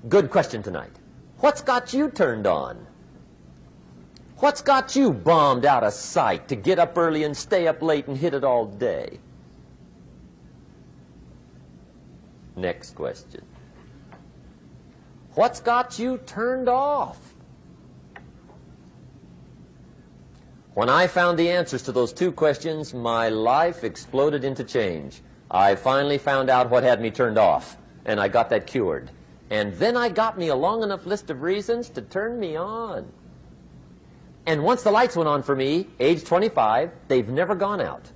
Good question tonight. What's got you turned on? What's got you bombed out of sight to get up early and stay up late and hit it all day? Next question. What's got you turned off? When I found the answers to those two questions, my life exploded into change. I finally found out what had me turned off, and I got that cured. And then I got me a long enough list of reasons to turn me on. And once the lights went on for me, age 25, they've never gone out.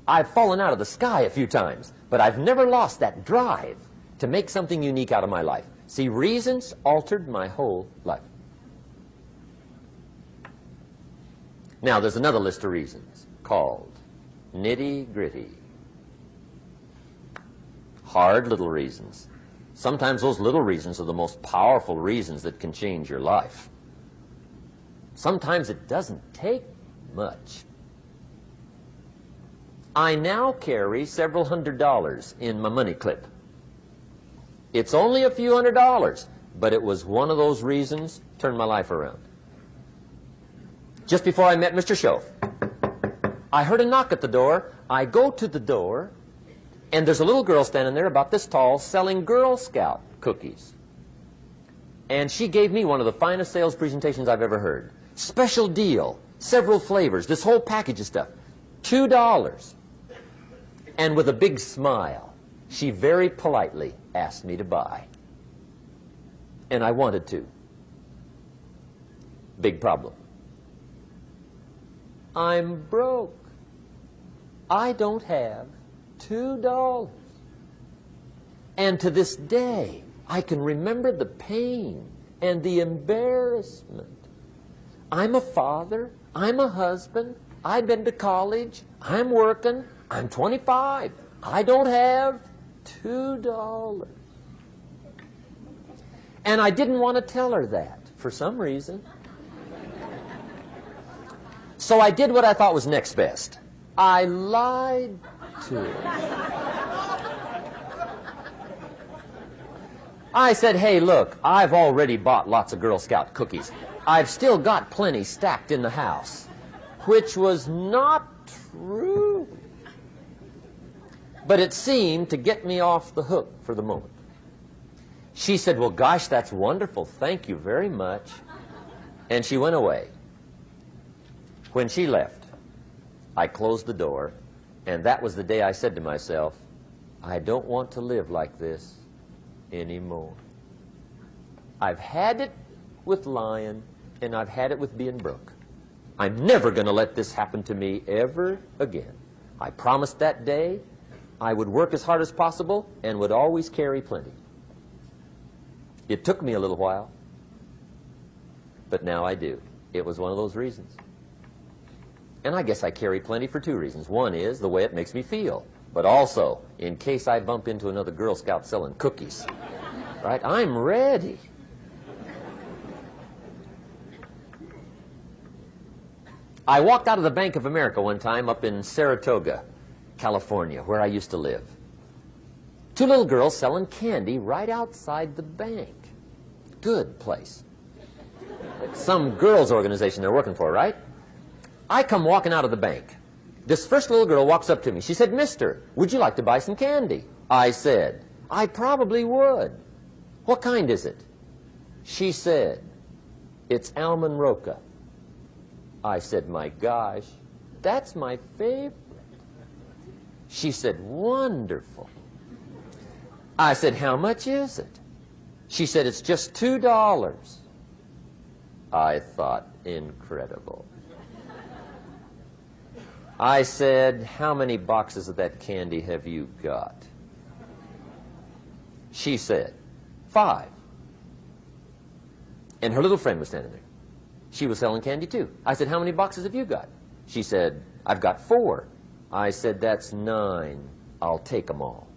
I've fallen out of the sky a few times, but I've never lost that drive to make something unique out of my life. See, reasons altered my whole life. Now, there's another list of reasons called nitty-gritty. Hard little reasons. Sometimes those little reasons are the most powerful reasons that can change your life. Sometimes it doesn't take much. I now carry several $100s in my money clip. It's only a few $100s, but it was one of those reasons turned my life around. Just before I met Mr. Shoaff, I heard a knock at the door. I go to the door, and there's a little girl standing there about this tall selling Girl Scout cookies. And she gave me one of the finest sales presentations I've ever heard. Special deal, several flavors, this whole package of stuff, $2. And with a big smile, she very politely asked me to buy. And I wanted to. Big problem. I'm broke. I don't have $2. And to this day, I can remember the pain and the embarrassment. I'm a father. I'm a husband. I've been to college. I'm working. I'm 25. I don't have $2. And I didn't want to tell her that for some reason. So I did what I thought was next best. I lied to her. I said, hey, look, I've already bought lots of Girl Scout cookies. I've still got plenty stacked in the house, which was not true. But it seemed to get me off the hook for the moment. She said, well, gosh, that's wonderful. Thank you very much. And she went away. When she left, I closed the door, and that was the day I said to myself, I don't want to live like this anymore. I've had it with lying, and I've had it with being broke. I'm never going to let this happen to me ever again. I promised that day I would work as hard as possible and would always carry plenty. It took me a little while, but now I do. It was one of those reasons. And I guess I carry plenty for two reasons. One is the way it makes me feel, but also in case I bump into another Girl Scout selling cookies. Right? I'm ready. I walked out of the Bank of America one time up in Saratoga, California, where I used to live. Two little girls selling candy right outside the bank. Good place. Some girls' organization they're working for, right? I come walking out of the bank. This first little girl walks up to me. She said, Mister, would you like to buy some candy? I said, I probably would. What kind is it? She said, it's almond roca. I said, my gosh, that's my favorite. She said, wonderful. I said, how much is it? She said, it's just $2. I thought, incredible. I said, how many boxes of that candy have you got? She said, 5. And her little friend was standing there. She was selling candy too. I said, how many boxes have you got? She said, I've got 4. I said, that's 9. I'll take them all.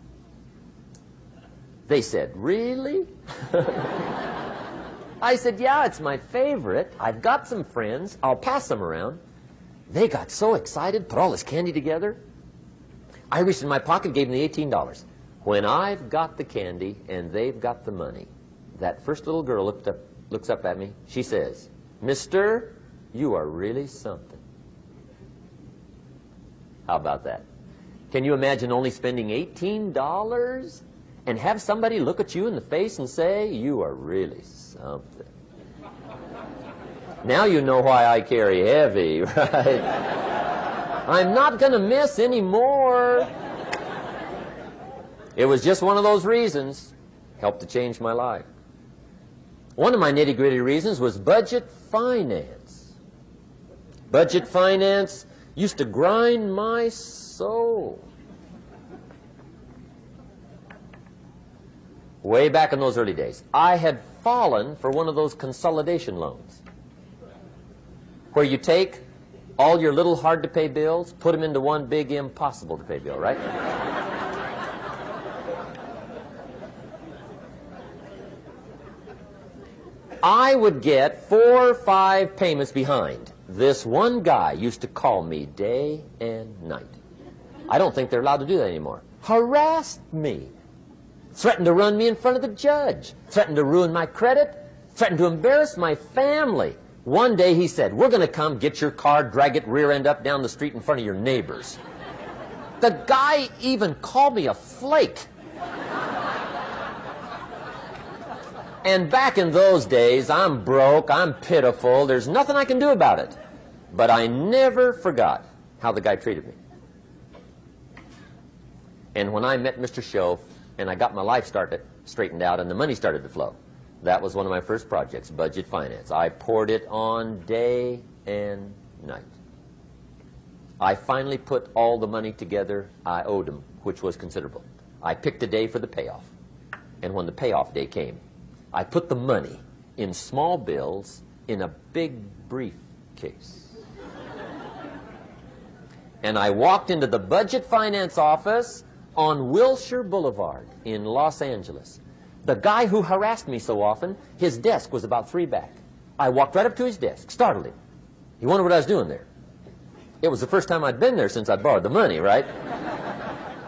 They said, really? I said, yeah, it's my favorite. I've got some friends. I'll pass them around. They got so excited, put all this candy together. I reached in my pocket, gave them the $18. When I've got the candy and they've got the money, that first little girl looks up at me. She says, "Mister, you are really something." How about that? Can you imagine only spending $18 and have somebody look at you in the face and say, "You are really something"? Now you know why I carry heavy, right? I'm not going to miss anymore. It was just one of those reasons. Helped to change my life. One of my nitty-gritty reasons was budget finance. Budget finance used to grind my soul. Way back in those early days, I had fallen for one of those consolidation loans where you take all your little hard-to-pay bills, put them into one big impossible-to-pay bill, right? I would get 4 or 5 payments behind. This one guy used to call me day and night. I don't think they're allowed to do that anymore. Harassed me. Threatened to run me in front of the judge. Threatened to ruin my credit. Threatened to embarrass my family. One day he said, "We're going to come get your car, drag it rear end up down the street in front of your neighbors." The guy even called me a flake. And back in those days, I'm broke, I'm pitiful, there's nothing I can do about it. But I never forgot how the guy treated me. And when I met Mr. Shoaff and I got my life straightened out and the money started to flow, that was one of my first projects, budget finance. I poured it on day and night. I finally put all the money together I owed him, which was considerable. I picked a day for the payoff. And when the payoff day came, I put the money in small bills in a big briefcase. And I walked into the budget finance office on Wilshire Boulevard in Los Angeles. The guy who harassed me so often, his desk was about 3 back. I walked right up to his desk, startled him. He wondered what I was doing there. It was the first time I'd been there since I'd borrowed the money, right?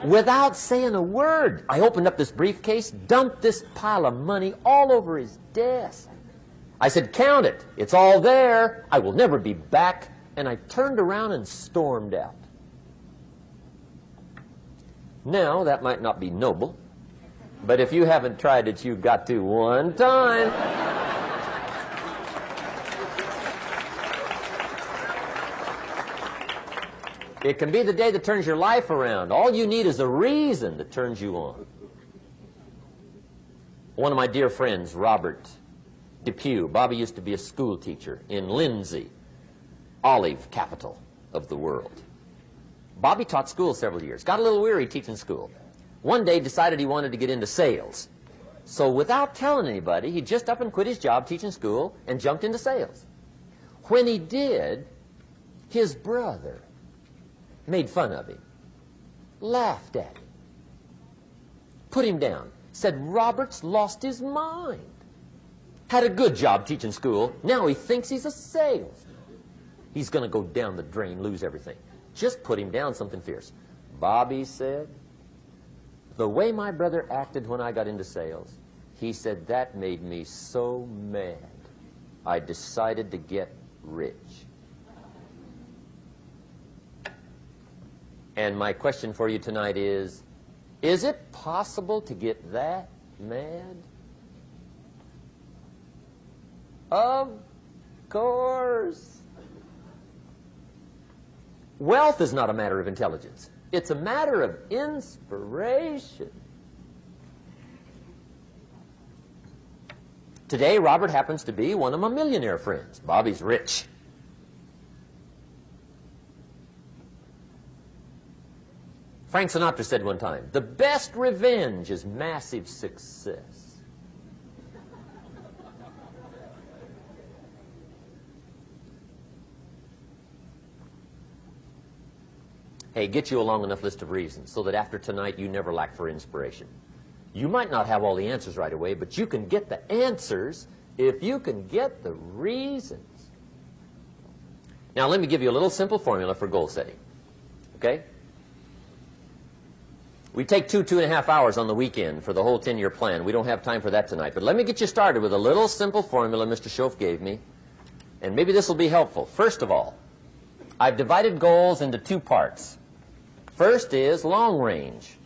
Without saying a word, I opened up this briefcase, dumped this pile of money all over his desk. I said, "Count it. It's all there. I will never be back." And I turned around and stormed out. Now, that might not be noble, but if you haven't tried it, you've got to one time. It can be the day that turns your life around. All you need is a reason that turns you on. One of my dear friends, Robert Depew, Bobby used to be a school teacher in Lindsay, olive capital of the world. Bobby taught school several years, got a little weary teaching school. One day decided he wanted to get into sales. So without telling anybody, he just up and quit his job teaching school and jumped into sales. When he did, his brother made fun of him, laughed at him, put him down, said Robert's lost his mind. Had a good job teaching school, now he thinks he's a salesman. He's going to go down the drain, lose everything. Just put him down something fierce. Bobby said, "The way my brother acted when I got into sales," he said, "that made me so mad, I decided to get rich." And my question for you tonight is it possible to get that mad? Of course. Wealth is not a matter of intelligence. It's a matter of inspiration. Today, Robert happens to be one of my millionaire friends. Bobby's rich. Frank Sinatra said one time, "The best revenge is massive success." Hey, get you a long enough list of reasons so that after tonight you never lack for inspiration. You might not have all the answers right away, but you can get the answers if you can get the reasons. Now, let me give you a little simple formula for goal setting. Okay? We take 2.5 hours on the weekend for the whole 10-year plan. We don't have time for that tonight. But let me get you started with a little simple formula Mr. Schoaf gave me. And maybe this will be helpful. First of all, I've divided goals into two parts. First is long range.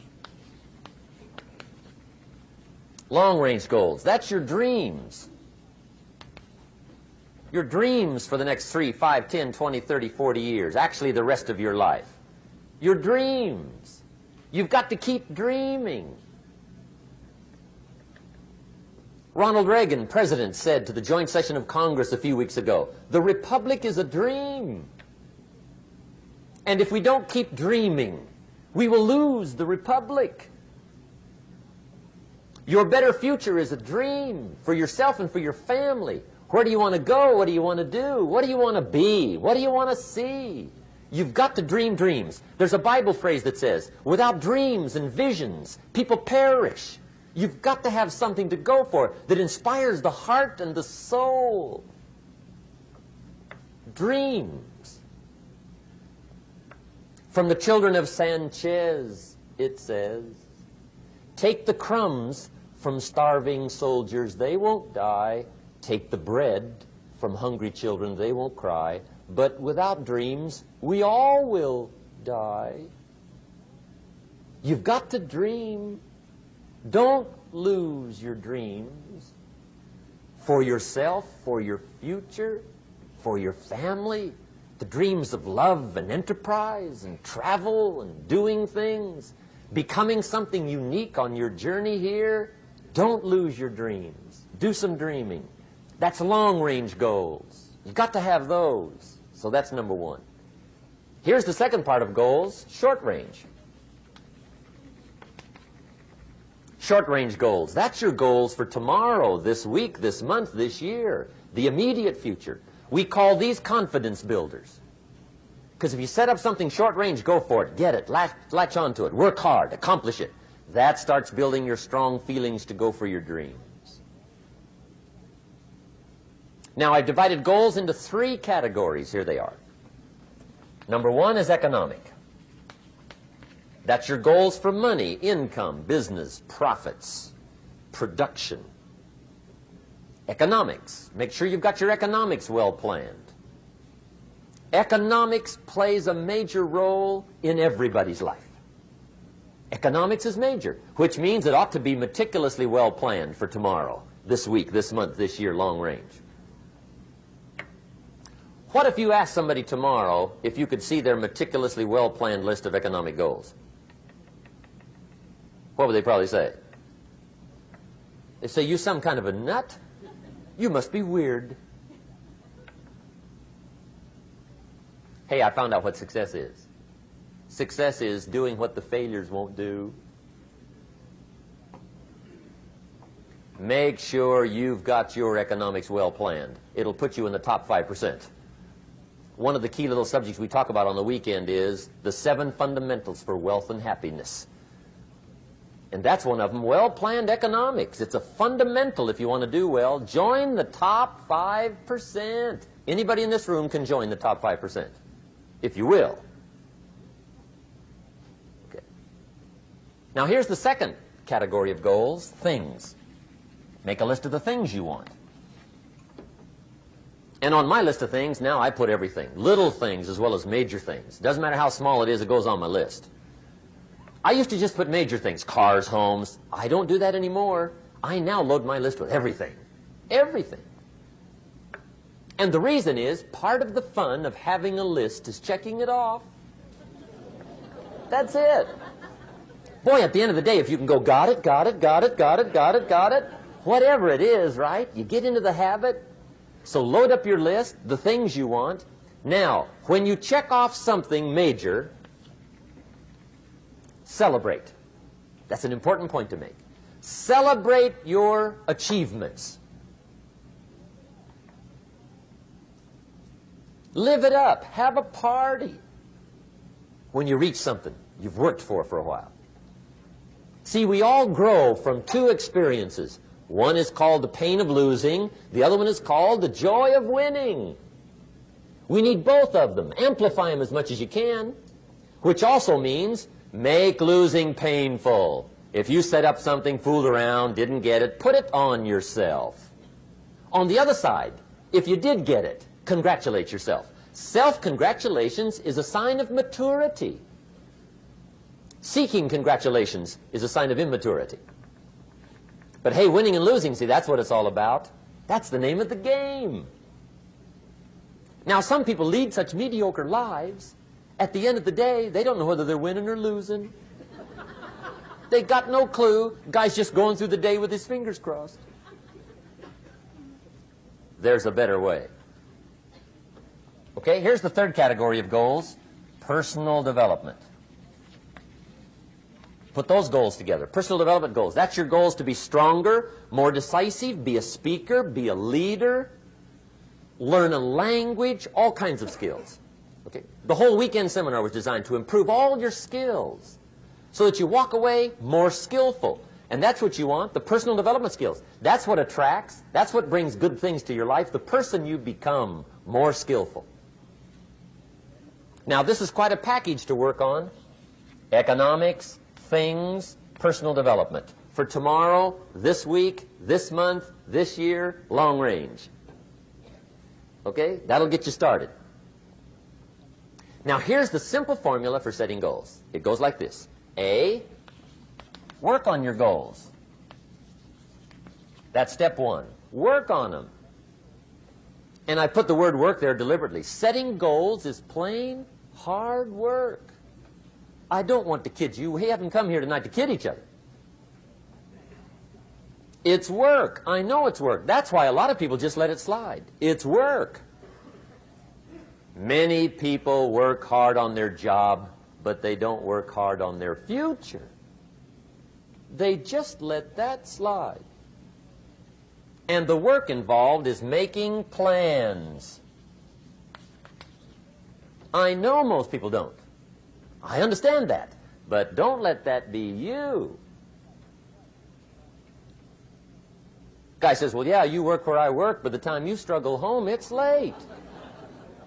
Long range goals. That's your dreams. Your dreams for the next 3, 5, 10, 20, 30, 40 years. Actually, the rest of your life. Your dreams. You've got to keep dreaming. Ronald Reagan, president, said to the joint session of Congress a few weeks ago, "The Republic is a dream. And if we don't keep dreaming, we will lose the Republic." Your better future is a dream for yourself and for your family. Where do you want to go? What do you want to do? What do you want to be? What do you want to see? You've got to dream dreams. There's a Bible phrase that says, without dreams and visions, people perish. You've got to have something to go for that inspires the heart and the soul. Dreams. From the children of Sanchez, it says, take the crumbs from starving soldiers, they won't die. Take the bread from hungry children, they won't cry. But without dreams, we all will die. You've got to dream. Don't lose your dreams for yourself, for your future, for your family. The dreams of love and enterprise and travel and doing things, becoming something unique on your journey here. Don't lose your dreams. Do some dreaming. That's long-range goals. You've got to have those. So that's number one. Here's the second part of goals, short range. Short-range goals. That's your goals for tomorrow, this week, this month, this year, the immediate future. We call these confidence builders. Because if you set up something short-range, go for it, get it, latch onto it, work hard, accomplish it. That starts building your strong feelings to go for your dreams. Now, I've divided goals into 3 categories. Here they are. Number 1 is economic. That's your goals for money, income, business, profits, production. Economics. Make sure you've got your economics well planned. Economics plays a major role in everybody's life. Economics is major, which means it ought to be meticulously well planned for tomorrow, this week, this month, this year, long range. What if you asked somebody tomorrow if you could see their meticulously well-planned list of economic goals? What would they probably say? They'd say, you some kind of a nut? You must be weird. Hey, I found out what success is. Success is doing what the failures won't do. Make sure you've got your economics well planned. It'll put you in the top 5%. One of the key little subjects we talk about on the weekend is the 7 fundamentals for wealth and happiness. And that's one of them, well-planned economics. It's a fundamental if you want to do well. Join the top 5%. Anybody in this room can join the top 5%, if you will. Okay. Now here's the second category of goals, things. Make a list of the things you want. And on my list of things, now I put everything. Little things as well as major things. Doesn't matter how small it is, it goes on my list. I used to just put major things, cars, homes. I don't do that anymore. I now load my list with everything. Everything. And the reason is, part of the fun of having a list is checking it off. That's it. Boy, at the end of the day, if you can go, got it, got it, got it, got it, got it, got it, whatever it is, right? You get into the habit. So load up your list, the things you want. Now, when you check off something major, celebrate. That's an important point to make. Celebrate your achievements. Live it up. Have a party when you reach something you've worked for a while. See, we all grow from 2 experiences. One is called the pain of losing. The other one is called the joy of winning. We need both of them. Amplify them as much as you can, which also means Make losing painful. If you set up something, fooled around, didn't get it, put it on yourself. On the other side, if you did get it, congratulate yourself. Self-congratulations is a sign of maturity. Seeking congratulations is a sign of immaturity. But hey, winning and losing, see, that's what it's all about. That's the name of the game. Now, some people lead such mediocre lives, at the end of the day, they don't know whether they're winning or losing. They got no clue. Guy's just going through the day with his fingers crossed. There's a better way. Okay, here's the third category of goals, personal development. Put those goals together. Personal development goals. That's your goals to be stronger, more decisive, be a speaker, be a leader, learn a language, all kinds of skills. Okay? The whole weekend seminar was designed to improve all your skills so that you walk away more skillful. And that's what you want, the personal development skills. That's what attracts, that's what brings good things to your life, the person you become more skillful. Now, this is quite a package to work on. Economics, things, personal development. For tomorrow, this week, this month, this year, long range. Okay? That'll get you started. Now, here's the simple formula for setting goals. It goes like this. A, work on your goals. That's step one. Work on them. And I put the word work there deliberately. Setting goals is plain hard work. I don't want to kid you. We haven't come here tonight to kid each other. It's work. I know it's work. That's why a lot of people just let it slide. It's work. Many people work hard on their job, but they don't work hard on their future. They just let that slide. And the work involved is making plans. I know most people don't. I understand that. But don't let that be you. Guy says, well, yeah, you work where I work, but the time you struggle home, it's late.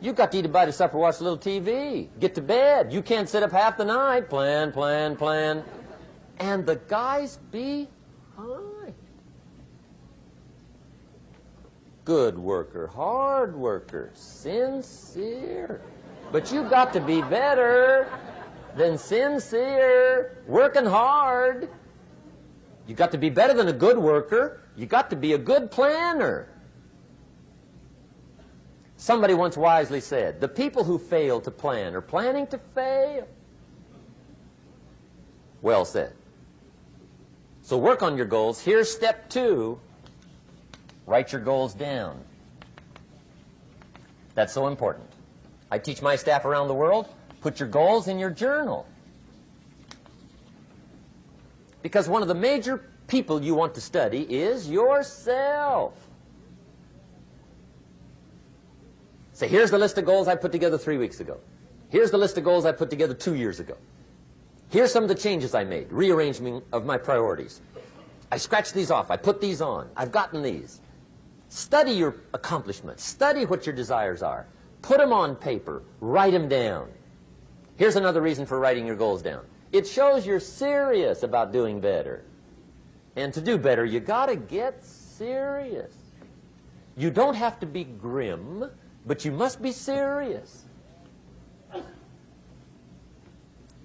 You've got to eat a bite of supper, watch a little TV, get to bed. You can't sit up half the night. Plan, plan, plan. And the guy's behind. Good worker, hard worker, sincere. But you've got to be better than sincere, working hard. You've got to be better than a good worker. You've got to be a good planner. Somebody once wisely said, the people who fail to plan are planning to fail. Well said. So work on your goals. Here's step 2. Write your goals down. That's so important. I teach my staff around the world, put your goals in your journal. Because one of the major people you want to study is yourself. Say, here's the list of goals I put together 3 weeks ago. Here's the list of goals I put together 2 years ago. Here's some of the changes I made, rearrangement of my priorities. I scratched these off. I put these on. I've gotten these. Study your accomplishments. Study what your desires are. Put them on paper. Write them down. Here's another reason for writing your goals down. It shows you're serious about doing better. And to do better, you got to get serious. You don't have to be grim, but you must be serious.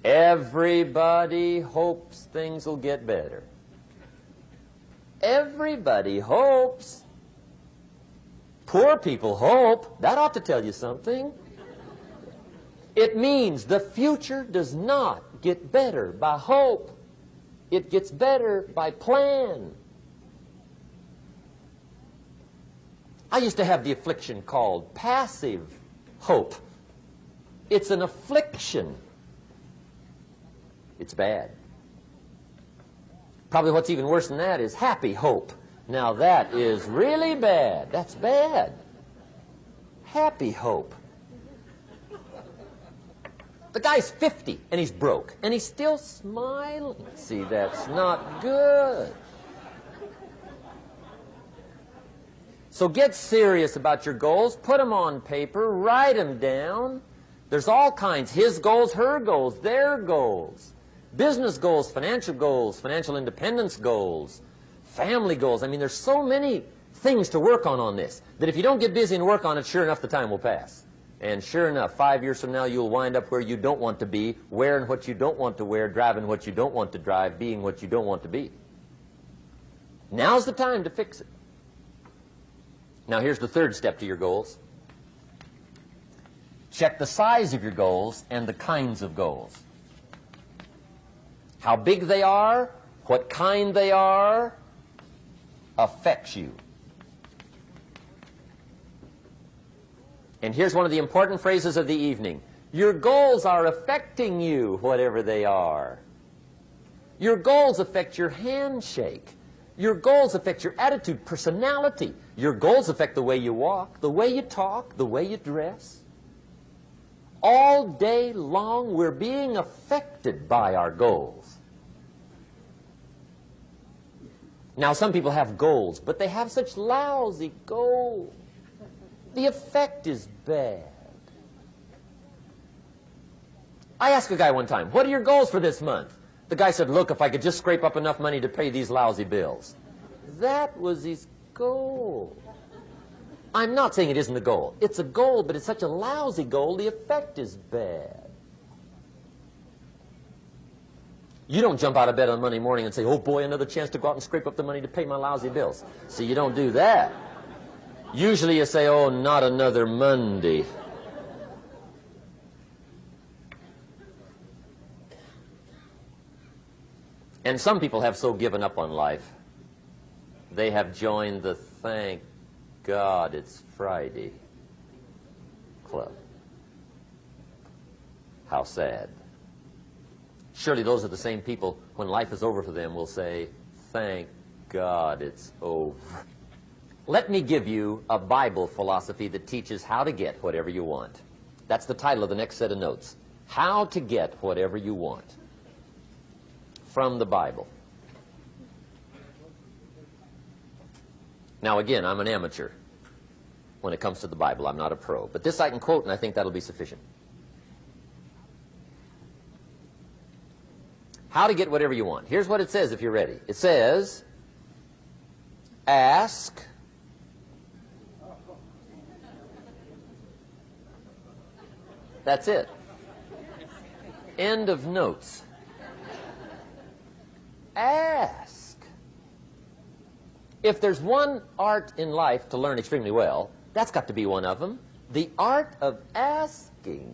Everybody hopes things will get better. Everybody hopes. Poor people hope. That ought to tell you something. It means the future does not get better by hope. It gets better by plan. I used to have the affliction called passive hope. It's an affliction. It's bad. Probably what's even worse than that is happy hope. Now that is really bad. That's bad. Happy hope. The guy's 50 and he's broke and he's still smiling. See, that's not good. So get serious about your goals. Put them on paper. Write them down. There's all kinds. His goals, her goals, their goals. Business goals, financial independence goals, family goals. I mean, there's so many things to work on this that if you don't get busy and work on it, sure enough, the time will pass. And sure enough, 5 years from now, you'll wind up where you don't want to be, wearing what you don't want to wear, driving what you don't want to drive, being what you don't want to be. Now's the time to fix it. Now, here's the third step to your goals. Check the size of your goals and the kinds of goals. How big they are, what kind they are, affects you. And here's one of the important phrases of the evening. Your goals are affecting you, whatever they are. Your goals affect your handshake. Your goals affect your attitude, personality. Your goals affect the way you walk, the way you talk, the way you dress. All day long, we're being affected by our goals. Now, some people have goals, but they have such lousy goals. The effect is bad. I asked a guy one time, what are your goals for this month? The guy said, look, if I could just scrape up enough money to pay these lousy bills. That was his goal. I'm not saying it isn't a goal. It's a goal, but it's such a lousy goal, the effect is bad. You don't jump out of bed on Monday morning and say, oh boy, another chance to go out and scrape up the money to pay my lousy bills. See, you don't do that. Usually you say, oh, not another Monday. And some people have so given up on life, they have joined the thank God it's Friday club. How sad. Surely those are the same people, when life is over for them, will say, thank God it's over. Let me give you a Bible philosophy that teaches how to get whatever you want. That's the title of the next set of notes. How to get whatever you want. From the Bible. Now again, I'm an amateur when it comes to the Bible. I'm not a pro. But this I can quote, and I think that'll be sufficient. How to get whatever you want. Here's what it says if you're ready. It says, ask. That's it. End of notes. Ask. If there's one art in life to learn extremely well, that's got to be one of them. The art of asking.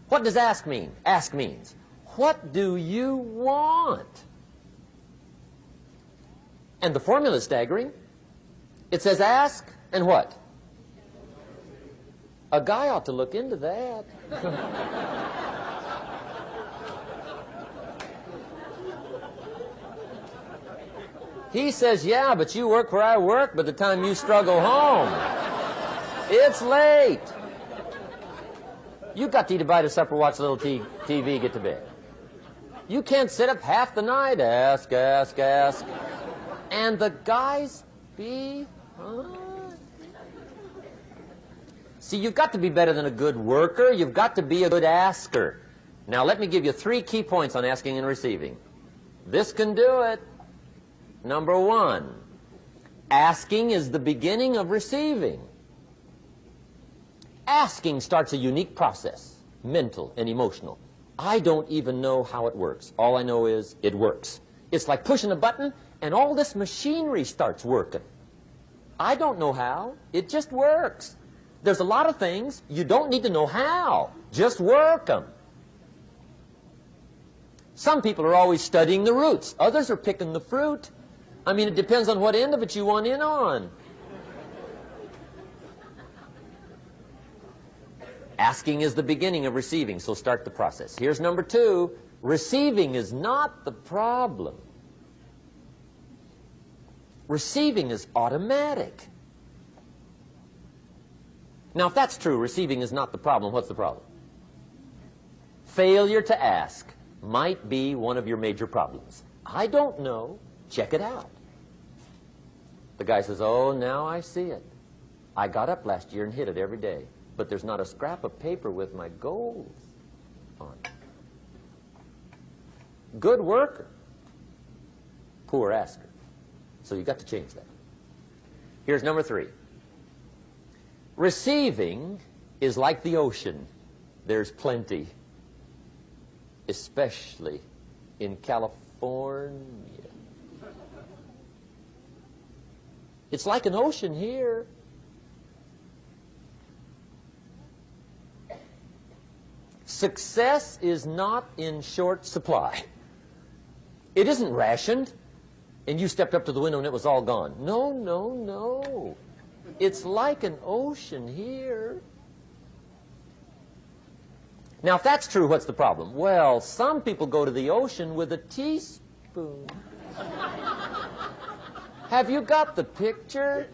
What does ask mean? Ask means, what do you want? And the formula is staggering. It says ask and what? A guy ought to look into that. He says, yeah, but you work where I work. By the time you struggle home, it's late. You've got to eat a bite of supper, watch a little TV, get to bed. You can't sit up half the night. Ask, ask, ask. And the guys behind. See, you've got to be better than a good worker. You've got to be a good asker. Now, let me give you 3 key points on asking and receiving. This can do it. Number 1, asking is the beginning of receiving. Asking starts a unique process, mental and emotional. I don't even know how it works. All I know is it works. It's like pushing a button and all this machinery starts working. I don't know how. It just works. There's a lot of things you don't need to know how. Just work them. Some people are always studying the roots. Others are picking the fruit. I mean, it depends on what end of it you want in on. Asking is the beginning of receiving, so start the process. Here's number 2. Receiving is not the problem. Receiving is automatic. Now, if that's true, receiving is not the problem, what's the problem? Failure to ask might be one of your major problems. I don't know. Check it out. The guy says, oh, now I see it. I got up last year and hit it every day, but there's not a scrap of paper with my goals on it. Good worker, poor asker. So you've got to change that. Here's number 3. Receiving is like the ocean. There's plenty, especially in California. It's like an ocean here. Success is not in short supply. It isn't rationed, and you stepped up to the window and it was all gone. No, no, no. It's like an ocean here. Now, if that's true, what's the problem? Well, some people go to the ocean with a teaspoon. Have you got the picture?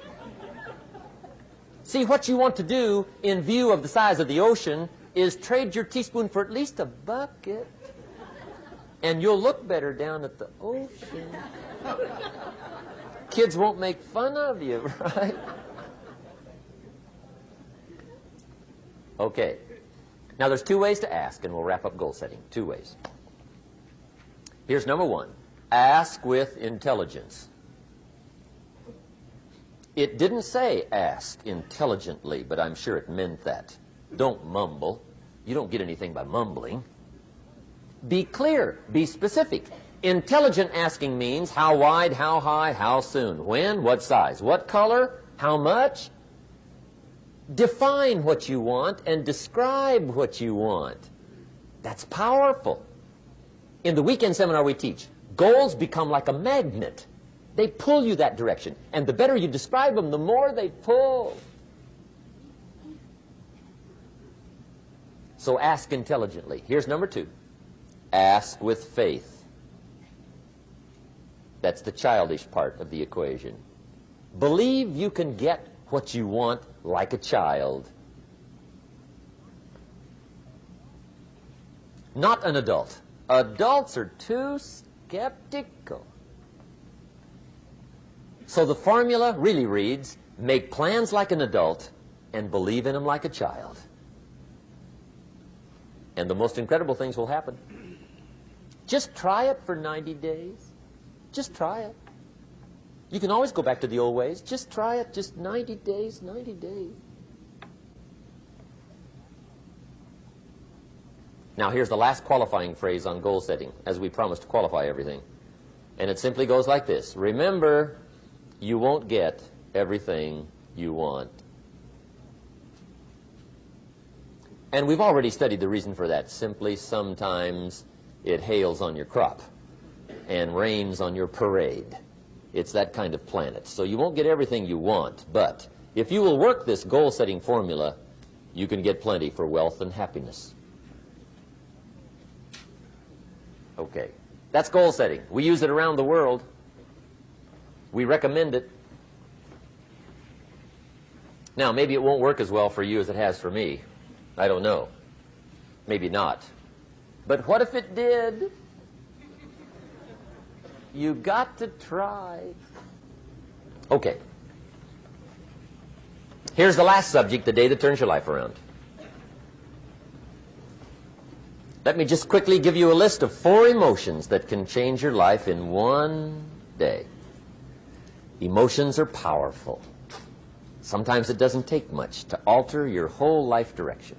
See, what you want to do in view of the size of the ocean is trade your teaspoon for at least a bucket, and you'll look better down at the ocean. Kids won't make fun of you, right? Okay. Now, there's 2 ways to ask, and we'll wrap up goal setting. 2 ways. Here's number 1. Ask with intelligence. It didn't say ask intelligently, but I'm sure it meant that. Don't mumble. You don't get anything by mumbling. Be clear. Be specific. Intelligent asking means how wide, how high, how soon, when, what size, what color, how much. Define what you want and describe what you want. That's powerful. In the weekend seminar we teach, goals become like a magnet. They pull you that direction. And the better you describe them, the more they pull. So ask intelligently. Here's number 2. Ask with faith. That's the childish part of the equation. Believe you can get what you want like a child. Not an adult. Adults are too skeptical. So the formula really reads, make plans like an adult and believe in them like a child. And the most incredible things will happen. Just try it for 90 days. Just try it. You can always go back to the old ways. Just try it. Just 90 days, 90 days. Now, here's the last qualifying phrase on goal setting, as we promised to qualify everything. And it simply goes like this. Remember, you won't get everything you want. And we've already studied the reason for that. Simply, sometimes it hails on your crop and rains on your parade. It's that kind of planet. So you won't get everything you want, but if you will work this goal-setting formula, you can get plenty for wealth and happiness. Okay, that's goal setting. We use it around the world. We recommend it. Now, maybe it won't work as well for you as it has for me. I don't know. Maybe not. But what if it did? You got to try. Okay. Here's the last subject, the day that turns your life around. Let me just quickly give you a list of 4 emotions that can change your life in one day. Emotions are powerful. Sometimes it doesn't take much to alter your whole life direction.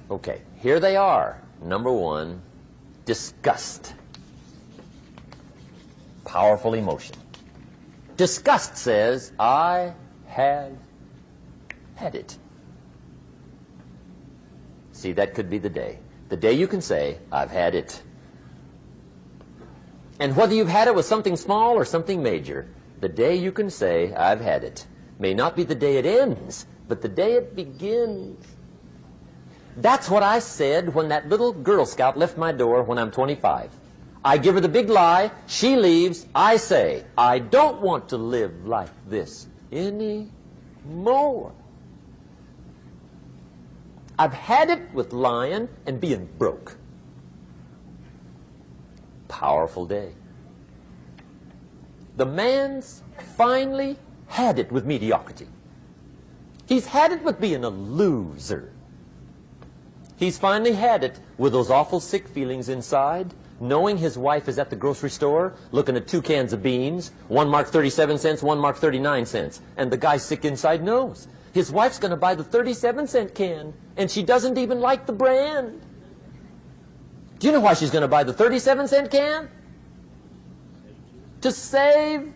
Okay, here they are. Number 1, disgust. Powerful emotion. Disgust says, I have had it. See, that could be the day. The day you can say, I've had it. And whether you've had it with something small or something major, the day you can say, I've had it, may not be the day it ends, but the day it begins. That's what I said when that little Girl Scout left my door when I'm 25. I give her the big lie, she leaves, I say, I don't want to live like this anymore. I've had it with lying and being broke. Powerful day. The man's finally had it with mediocrity. He's had it with being a loser. He's finally had it with those awful sick feelings inside, knowing his wife is at the grocery store looking at 2 cans of beans, one marked 37 cents, one marked 39 cents. And the guy sick inside knows his wife's going to buy the 37-cent can, and she doesn't even like the brand. Do you know why she's going to buy the 37-cent can? To save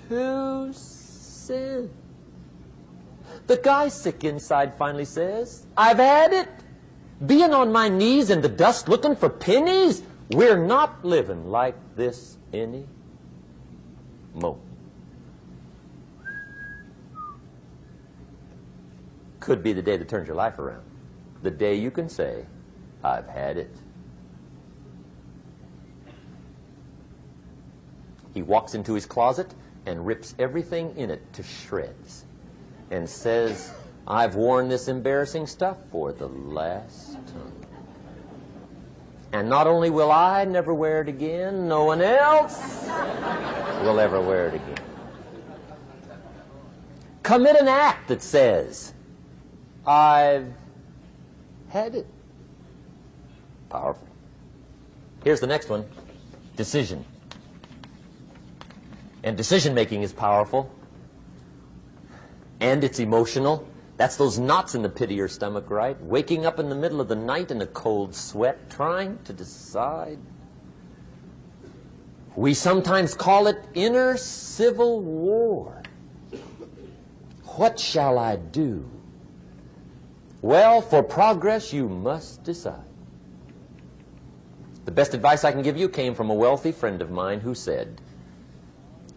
2 cents. The guy sick inside finally says, I've had it. Being on my knees in the dust looking for pennies, we're not living like this anymore. Could be the day that turns your life around. The day you can say, I've had it. He walks into his closet and rips everything in it to shreds and says, I've worn this embarrassing stuff for the last time. And not only will I never wear it again, no one else will ever wear it again. Commit an act that says, I've had it. Powerful. Here's the next one. Decision. And decision-making is powerful. And it's emotional. That's those knots in the pit of your stomach, right? Waking up in the middle of the night in a cold sweat, trying to decide. We sometimes call it inner civil war. What shall I do? Well, for progress, you must decide. The best advice I can give you came from a wealthy friend of mine who said,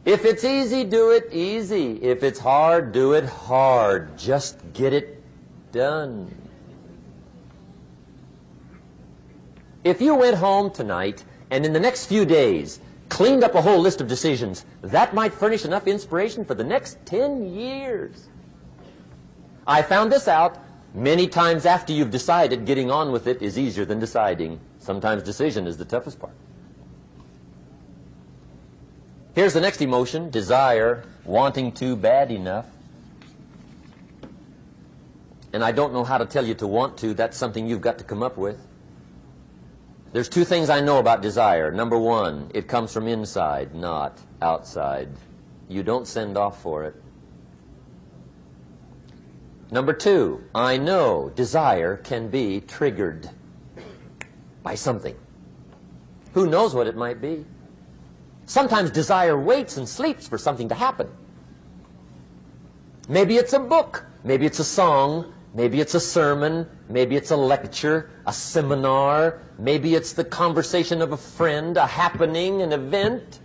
if it's easy, do it easy. If it's hard, do it hard. Just get it done. If you went home tonight and in the next few days cleaned up a whole list of decisions, that might furnish enough inspiration for the next 10 years. I found this out many times after you've decided. Getting on with it is easier than deciding. Sometimes decision is the toughest part. Here's the next emotion, desire, wanting to bad enough. And I don't know how to tell you to want to. That's something you've got to come up with. There's 2 things I know about desire. Number 1, it comes from inside, not outside. You don't send off for it. Number 2, I know desire can be triggered by something. Who knows what it might be? Sometimes desire waits and sleeps for something to happen. Maybe it's a book, maybe it's a song, maybe it's a sermon, maybe it's a lecture, a seminar, maybe it's the conversation of a friend, a happening, an event.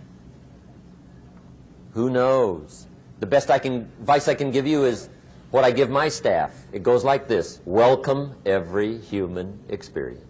Who knows? The best advice I can give you is what I give my staff. It goes like this: welcome every human experience.